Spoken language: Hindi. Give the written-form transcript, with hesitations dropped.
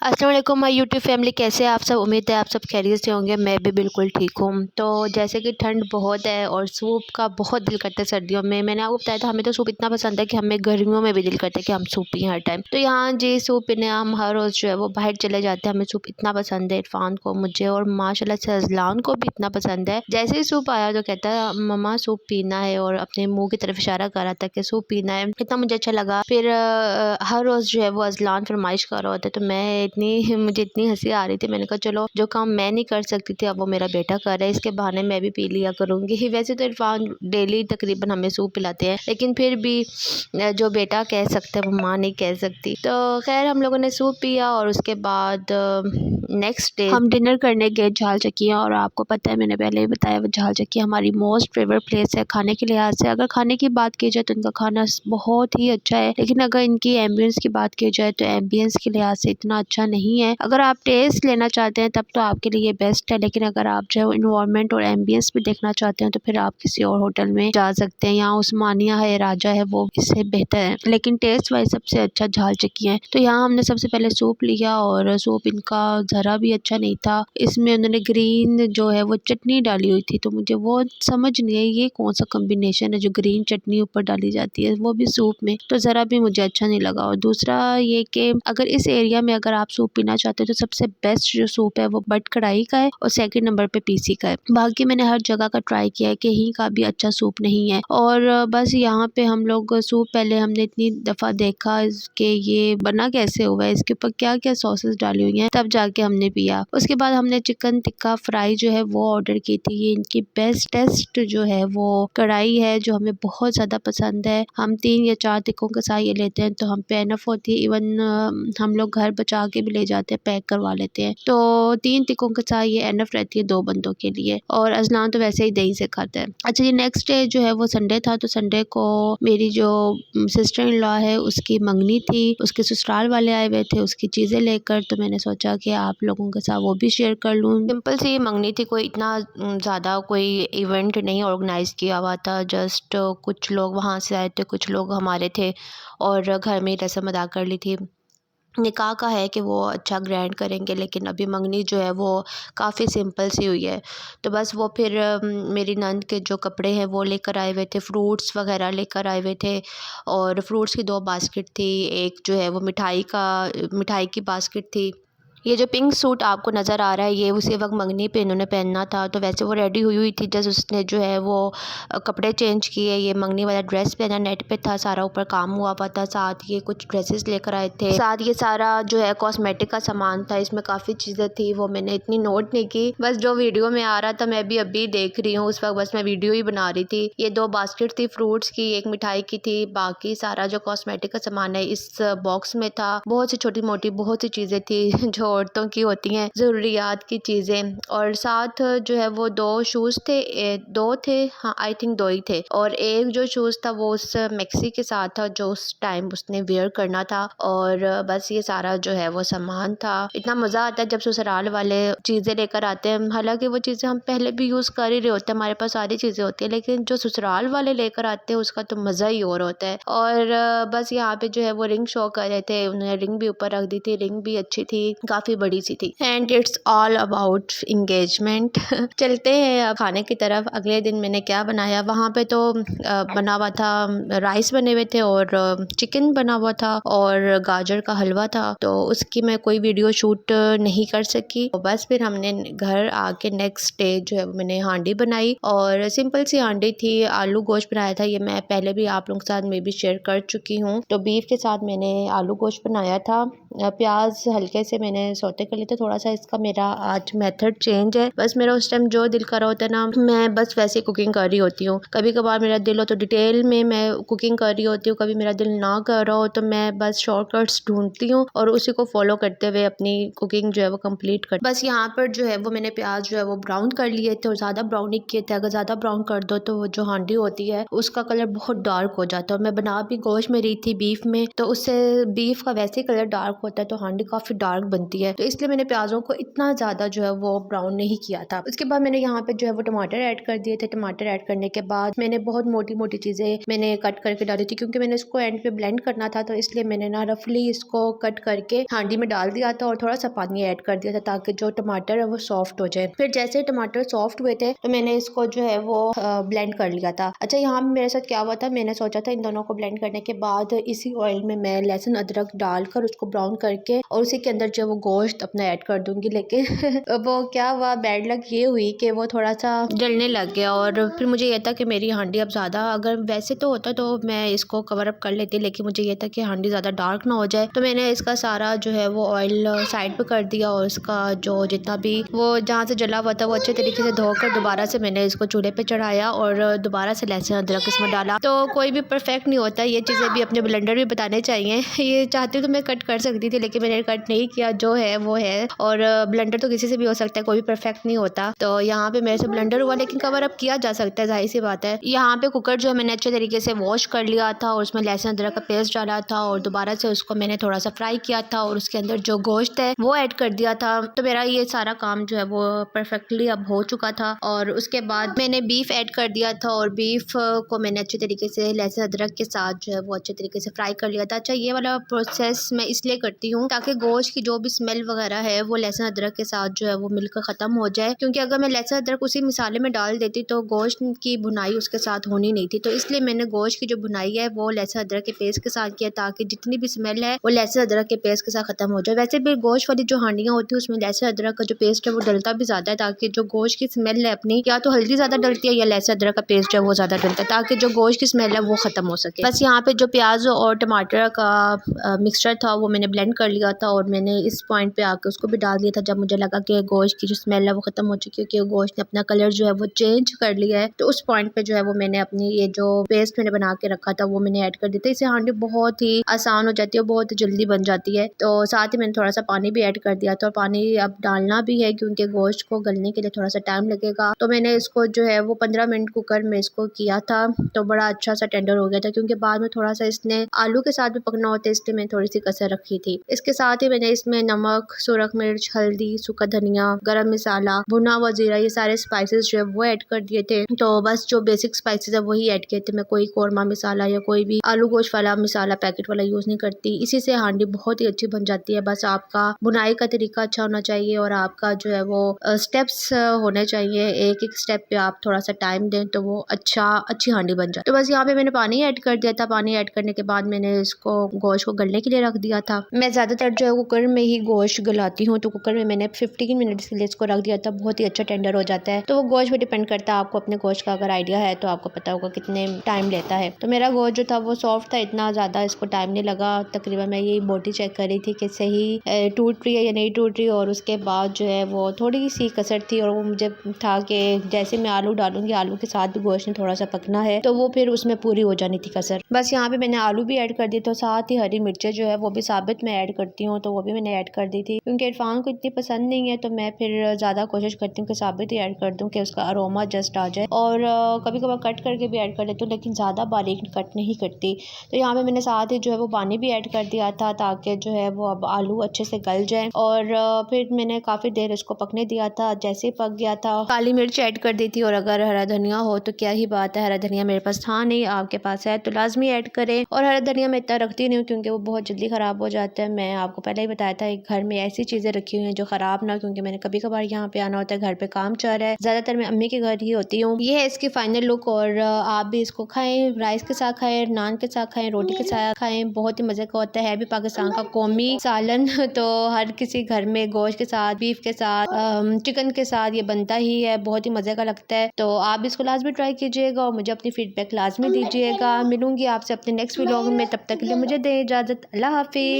अस्सलाम वालेकुम माय यूट्यूब फैमिली, कैसे हैं आप सब। उम्मीद है आप सब खैरियत से होंगे। मैं भी बिल्कुल ठीक हूँ। तो जैसे कि ठंड बहुत है और सूप का बहुत दिल करता है सर्दियों में। मैंने आपको बताया था हमें तो सूप इतना पसंद है कि हमें गर्मियों में भी दिल करता है कि हम सूप पिएं हर टाइम। तो यहाँ जी सूप पीने हम हर रोज़ जो है वो बाहर चले जाते हैं। हमें सूप इतना पसंद है, इरफान को, मुझे और माशाल्लाह से अज़लान को भी इतना पसंद है। जैसे ही सूप आया तो कहता है मम्मा सूप पीना है और अपने मुँह की तरफ इशारा कर रहा था कि सूप पीना है। कितना मुझे अच्छा लगा। फिर हर रोज़ जो है वो अज़लान फरमाइश कर रहा होता है, तो मैं मुझे इतनी हंसी आ रही थी। मैंने कहा चलो जो काम मैं नहीं कर सकती थी अब वो मेरा बेटा कर रहा है, इसके बहाने मैं भी पी लिया करूँगी। वैसे तो इरफान डेली तकरीबन हमें सूप पिलाते हैं, लेकिन फिर भी जो बेटा कह सकता है वो माँ नहीं कह सकती। तो खैर हम लोगों ने सूप पिया और उसके बाद नेक्स्ट डे हम डिनर करने गए झाल चक्कियाँ। और आपको पता है मैंने पहले ही बताया वो झाल चक्कियाँ हमारी मोस्ट फेवरेट प्लेस है खाने के लिहाज से। अगर खाने की बात की जाए तो इनका खाना बहुत ही अच्छा है, लेकिन अगर इनकी एम्बियंस की बात की जाए तो एम्बियंस के लिहाज से इतना अच्छा नहीं है। अगर आप टेस्ट लेना चाहते हैं तब तो आपके लिए बेस्ट है, लेकिन अगर आप जो इन्वायरमेंट और एम्बियंस भी देखना चाहते हैं तो फिर आप किसी और होटल में जा सकते हैं। यहाँ उस्मानिया है, राजा है, वो इससे बेहतर है, लेकिन टेस्ट वाइज सबसे अच्छा झाल चक्कियाँ है। तो यहाँ हमने सबसे पहले सूप लिया और सूप इनका ज़रा भी अच्छा नहीं था। इसमें उन्होंने ग्रीन जो है वो चटनी डाली हुई थी, तो मुझे वो समझ नहीं आई ये कौन सा कॉम्बिनेशन है जो ग्रीन चटनी ऊपर डाली जाती है, वो भी सूप में, तो ज़रा भी मुझे अच्छा नहीं लगा। और दूसरा ये कि अगर इस एरिया में अगर आप सूप पीना चाहते हो तो सबसे बेस्ट जो सूप है वो बट कढ़ाई का है और सेकंड नंबर पे पीसी का है। बाकी मैंने हर जगह का ट्राई किया है, कहीं का भी अच्छा सूप नहीं है। और बस यहाँ पे हम लोग सूप पहले हमने इतनी दफ़ा देखा कि ये बना कैसे हुआ है, इसके ऊपर क्या क्या सॉसेस डाली हुई हैं, तब जाके हमने पिया। उसके बाद हमने चिकन टिक्का फ्राई जो है वो ऑर्डर की थी। ये इनकी बेस्टेस्ट जो है वो कढ़ाई है जो हमें बहुत ज़्यादा पसंद है। हम 3 या 4 टिक्कों के साथ ये लेते हैं तो हम पे एनफ होती है। इवन हम लोग घर बचा के भी ले जाते हैं, पैक करवा लेते हैं, तो 3 टिक्कों के साथ ये एनफ रहती है 2 बंदों के लिए। और अज़लान तो वैसे ही दही से खाता है। अच्छा ये नेक्स्ट डे जो है वो संडे था, तो संडे को मेरी जो सिस्टर इन लॉ है उसकी मंगनी थी, उसके ससुराल वाले आए हुए थे उसकी चीज़ें लेकर, तो मैंने सोचा कि आप लोगों के साथ वो भी शेयर कर लूँ। सिंपल सी मंगनी थी, कोई इतना ज़्यादा कोई इवेंट नहीं ऑर्गेनाइज़ किया हुआ था। जस्ट कुछ लोग वहाँ से आए थे, कुछ लोग हमारे थे और घर में रस्म अदा कर ली थी। निकाह का है कि वो अच्छा ग्रैंड करेंगे, लेकिन अभी मंगनी जो है वो काफ़ी सिंपल सी हुई है। तो बस वो फिर मेरी नंद के जो कपड़े हैं वो लेकर आए हुए थे, फ्रूट्स वगैरह लेकर आए हुए थे। और फ्रूट्स की 2 बास्केट थी, एक जो है वो मिठाई की बास्केट थी। ये जो पिंक सूट आपको नज़र आ रहा है ये उसी वक्त मंगनी पे इन्होंने पहनना था, तो वैसे वो रेडी हुई हुई थी। जस्ट उसने जो है वो कपड़े चेंज किए, ये मंगनी वाला ड्रेस पहना, नेट पे था सारा, ऊपर काम हुआ हुआ था। साथ ये कुछ ड्रेसेस लेकर आए थे, साथ ये सारा जो है कॉस्मेटिक का सामान था। इसमें काफ़ी चीज़ें थी, वो मैंने इतनी नोट नहीं की, बस जो वीडियो में आ रहा था मैं भी अभी देख रही हूँ, उस वक्त बस मैं वीडियो ही बना रही थी। ये 2 बास्केट थी फ्रूट्स की, एक मिठाई की थी, बाकी सारा जो कॉस्मेटिक का सामान है इस बॉक्स में था। बहुत सी छोटी मोटी बहुत सी चीज़ें थी जो औरतों की होती हैं, ज़रूरियात की चीज़ें। और साथ जो है वो 2 शूज़ थे, 2 थे, हाँ आई थिंक 2 ही थे। और एक जो शूज़ था वो उस मैक्सी के साथ था जो उस टाइम उसने वेयर करना था। और बस ये सारा जो है वो सामान था। इतना मज़ा आता है जब ससुराल वाले चीज़ें लेकर आते हैं, हालांकि वो चीज़ें हम पहले भी यूज़ कर ही रहे होते हैं, हमारे पास सारी चीज़ें होती हैं, लेकिन जो ससुराल वाले लेकर आते हैं उसका तो मज़ा ही और होता है। और बस यहाँ पे जो है वो रिंग शो कर रहे थे, उन्होंने रिंग भी ऊपर रख दी थी, रिंग भी अच्छी थी, काफ़ी बड़ी सी थी। And it's all about engagement. चलते हैं अब खाने की तरफ। अगले दिन मैंने क्या बनाया, वहाँ पे तो बना हुआ था, राइस बने हुए थे और चिकन बना हुआ था और गाजर का हलवा था, तो उसकी मैं कोई वीडियो शूट नहीं कर सकी। तो बस फिर हमने घर आके नेक्स्ट डे जो है मैंने हांडी बनाई और सिंपल सी हांडी थी, आलू गोश्त बनाया था। ये मैं पहले भी आप लोगों के साथ में भी शेयर कर चुकी हूँ। तो बीफ के साथ मैंने आलू गोश्त बनाया था, प्याज हल्के से मैंने सौते कर लिया था। थोड़ा सा इसका मेरा आज मेथड चेंज है, बस मेरा उस टाइम जो दिल कर रहा होता है ना, मैं बस वैसे कुकिंग कर रही होती हूँ। कभी कभार मेरा दिल हो तो डिटेल में मैं कुकिंग कर रही होती हूँ, कभी मेरा दिल ना कर रहा हो तो मैं बस शॉर्टकट्स ढूंढती हूँ और उसी को फॉलो करते हुए अपनी कुकिंग जो है वो कंप्लीट कर। बस यहाँ पर जो है वो मैंने प्याज जो है वो ब्राउन कर लिए थे और ज़्यादा ब्राउन नहीं किए थे। अगर ज़्यादा ब्राउन कर दो तो वो जो हांडी होती है उसका कलर बहुत डार्क हो जाता है। और मैं बना भी गोश्त में रही थी बीफ में, तो उससे बीफ का वैसे ही कलर डार्क होता है तो हांडी काफ़ी डार्क बनती होती है, तो इसलिए मैंने प्याज़ों को इतना ज़्यादा जो है वो ब्राउन नहीं किया था। उसके बाद मैंने यहाँ पे जो है वो टमाटर ऐड कर दिए थे। टमाटर ऐड करने के बाद मैंने बहुत मोटी मोटी चीज़ें मैंने कट करके डाली थी, क्योंकि मैंने इसको एंड पे ब्लेंड करना था, तो इसलिए मैंने ना रफली इसको कट करके हांडी में डाल दिया था और थोड़ा सा पानी ऐड कर दिया था ताकि जो टमाटर है वो सॉफ्ट हो जाए। फिर जैसे टमाटर सॉफ्ट हुए थे तो मैंने इसको जो है वो ब्लेंड कर लिया था। अच्छा, यहाँ मेरे साथ क्या हुआ था, मैंने सोचा था इन दोनों को ब्लेंड करने के बाद इसी ऑयल में मैं लहसुन अदरक डालकर उसको ब्राउन करके और उसी के अंदर जो वो गोश्त अपना ऐड कर दूंगी, लेकिन वो क्या हुआ, बैड लक ये हुई कि वो थोड़ा सा जलने लग गया। और फिर मुझे ये था कि मेरी हांडी अब ज़्यादा, अगर वैसे तो होता तो मैं इसको कवर अप कर लेती, लेकिन मुझे ये था कि हांडी ज़्यादा डार्क ना हो जाए, तो मैंने इसका सारा जो है वो ऑयल साइड पे कर दिया और इसका जो जितना भी वो जहाँ से जला हुआ था वो अच्छे तरीके से धोकर दोबारा से मैंने इसको चूल्हे पे चढ़ाया और दोबारा से लहसुन अदरक इसमें डाला। तो कोई भी परफेक्ट नहीं होता, ये चीज़ें भी अपने ब्लेंडर भी बताने चाहिए। ये चाहती तो मैं कट कर सकती थी, लेकिन मैंने कट नहीं किया, जो है वो है। और ब्लेंडर तो किसी से भी हो सकता है, कोई भी परफेक्ट नहीं होता। तो यहाँ पे मेरे से ब्लेंडर हुआ, लेकिन कवर अप किया जा सकता है, जाहिर सी बात है। यहाँ पे कुकर जो है मैंने अच्छे तरीके से वॉश कर लिया था और उसमें लहसुन अदरक का पेस्ट डाला था और दोबारा से उसको मैंने थोड़ा सा फ्राई किया था और उसके अंदर जो गोश्त है वो ऐड कर दिया था। तो मेरा ये सारा काम जो है वो परफेक्टली अब हो चुका था। और उसके बाद मैंने बीफ ऐड कर दिया था और बीफ को मैंने अच्छे तरीके से लहसुन अदरक के साथ जो है वो अच्छे तरीके से फ्राई कर लिया था। अच्छा, ये वाला प्रोसेस मैं इसलिए करती हूँ ताकि गोश्त की जो भी स्मेल वगैरह है वो लहसुन अदरक के साथ जो है वो मिलकर ख़त्म हो जाए, क्योंकि अगर मैं लहसुन अदरक उसी मसाले में डाल देती तो गोश्त की भुनाई उसके साथ होनी नहीं थी। तो इसलिए मैंने गोश्त की जो भुनाई है वो लहसुन अदरक के पेस्ट के साथ किया, ताकि जितनी भी स्मेल है वो लहसुन अदरक के पेस्ट के साथ ख़त्म हो जाए। वैसे भी गोश्त वाली जो हांडियाँ होती है उसमें लहसुन अदरक का जो पेस्ट है वो डलता भी ज़्यादा है, ताकि जो गोश्त की स्मेल है अपनी, या तो हल्दी ज़्यादा डलती है या लहसुन अदरक का पेस्ट है वो ज़्यादा डलता है, ताकि जो गोश्त की स्मेल है वो ख़त्म हो सके। बस यहाँ पे जो प्याज और टमाटर का मिक्सचर था वो मैंने ब्लेंड कर लिया था और मैंने इस पॉइंट पे आके उसको भी डाल दिया था जब मुझे लगा कि गोश्त की जो स्मेल है वो ख़त्म हो चुकी है, कि गोश्त ने अपना कलर जो है वो चेंज कर लिया है। तो उस पॉइंट पे जो है वो मैंने अपनी ये जो पेस्ट मैंने बना के रखा था वो मैंने ऐड कर दिया था। इससे हांडी बहुत ही आसान हो जाती है, बहुत जल्दी बन जाती है। तो साथ ही मैंने थोड़ा सा पानी भी ऐड कर दिया था और पानी अब डालना भी है क्योंकि गोश्त को गलने के लिए थोड़ा सा टाइम लगेगा। तो मैंने इसको जो है वो 15 मिनट कुकर में इसको किया था, तो बड़ा अच्छा सा टेंडर हो गया था, क्योंकि बाद में थोड़ा सा इसने आलू के साथ भी पकना होता है, इसलिए मैंने थोड़ी सी कसर रखी थी। इसके साथ ही मैंने इसमें नमक, सुरख मिर्च, हल्दी, सूखा धनिया, गरम मसाला, भुना हुआ जीरा, ये सारे स्पाइसेस जो है वो ऐड कर दिए थे। तो बस जो बेसिक स्पाइसेस है वही ऐड किए थे। मैं कोई कौरमा मसाला या कोई भी आलू गोश्त वाला मसाला पैकेट वाला यूज़ नहीं करती। इसी से हांडी बहुत ही अच्छी बन जाती है। बस आपका बुनाई का तरीका अच्छा होना चाहिए और आपका जो है वो स्टेप्स होने चाहिए। एक एक स्टेप पे आप थोड़ा सा टाइम दें तो वो अच्छी हांडी बन जाए। तो बस यहाँ पे मैंने पानी ऐड कर दिया था। पानी ऐड करने के बाद मैंने इसको गोश्त को गलने के लिए रख दिया था। मैं ज़्यादातर जो है कुकर में ही गोश्त गलाती हूँ, तो कुकर में मैंने 15 मिनट्स के लिए इसको रख दिया था। बहुत ही अच्छा टेंडर हो जाता है। तो वो गोश्त पे डिपेंड करता है, आपको अपने गोश्त का अगर आइडिया है तो आपको पता होगा कितने टाइम लेता है। तो मेरा गोश्त जो था वो सॉफ्ट था, इतना ज़्यादा इसको टाइम नहीं लगा। तकरीबन मैं ये बोटी चेक कर रही थी कि सही टूट रही है या नहीं टूट रही, और उसके बाद जो है वो थोड़ी सी कसर थी और वो मुझे था कि जैसे मैं आलू डालूंगी, आलू के साथ भी गोश्त ने थोड़ा सा पकना है, तो वो फिर उसमें पूरी हो जानी थी कसर। बस यहाँ पे मैंने आलू भी ऐड कर दिए, तो साथ ही हरी मिर्चें जो है वो भी साबित मैं ऐड करती हूँ, तो वो भी मैंने ऐड कर दी थी। क्योंकि इरफान को इतनी पसंद नहीं है तो मैं फिर ज़्यादा कोशिश करती हूँ कि साबित ही ऐड कर दूँ कि उसका अरोमा जस्ट आ जाए। और कभी कभार कट करके भी ऐड कर लेती हूँ, लेकिन ज़्यादा बारीक कट नहीं करती। तो यहाँ पे मैंने साथ ही जो है वो पानी भी ऐड कर दिया था, ताकि जो है वो अब आलू अच्छे से गल जाए। और फिर मैंने काफ़ी देर इसको पकने दिया था। जैसे ही पक गया था काली मिर्च ऐड कर दी थी, और अगर हरा धनिया हो तो क्या ही बात है। हरा धनिया मेरे पास था नहीं, आपके पास है तो लाजमी ऐड करें। और हरा धनिया मैं इतना रखती नहीं हूँ क्योंकि वो बहुत जल्दी ख़राब हो जाता है। मैं आपको पहले ही बताया था एक घर में ऐसी चीज़ें रखी हुई हैं जो ख़राब ना, क्योंकि मैंने कभी कभार यहाँ पे आना होता है, घर पे काम चल रहा है, ज़्यादातर मैं अम्मी के घर ही होती हूँ। ये है इसकी फाइनल लुक। और आप भी इसको खाएं, राइस के साथ खाएं, नान के साथ खाएं, रोटी के साथ खाएं, बहुत ही मज़े का होता है भी पाकिस्तान का कौमी सालन। तो हर किसी घर में गोश्त के साथ, बीफ के साथ, चिकन के साथ ये बनता ही है, बहुत ही मज़े का लगता है। तो आप इसको लाजमी ट्राई कीजिएगा और मुझे अपनी फीडबैक लाजमी दीजिएगा। मिलूंगी आपसे अपने नेक्स्ट व्लॉग में, तब तक के लिए मुझे दें इजाज़त। अल्लाह हाफिज़।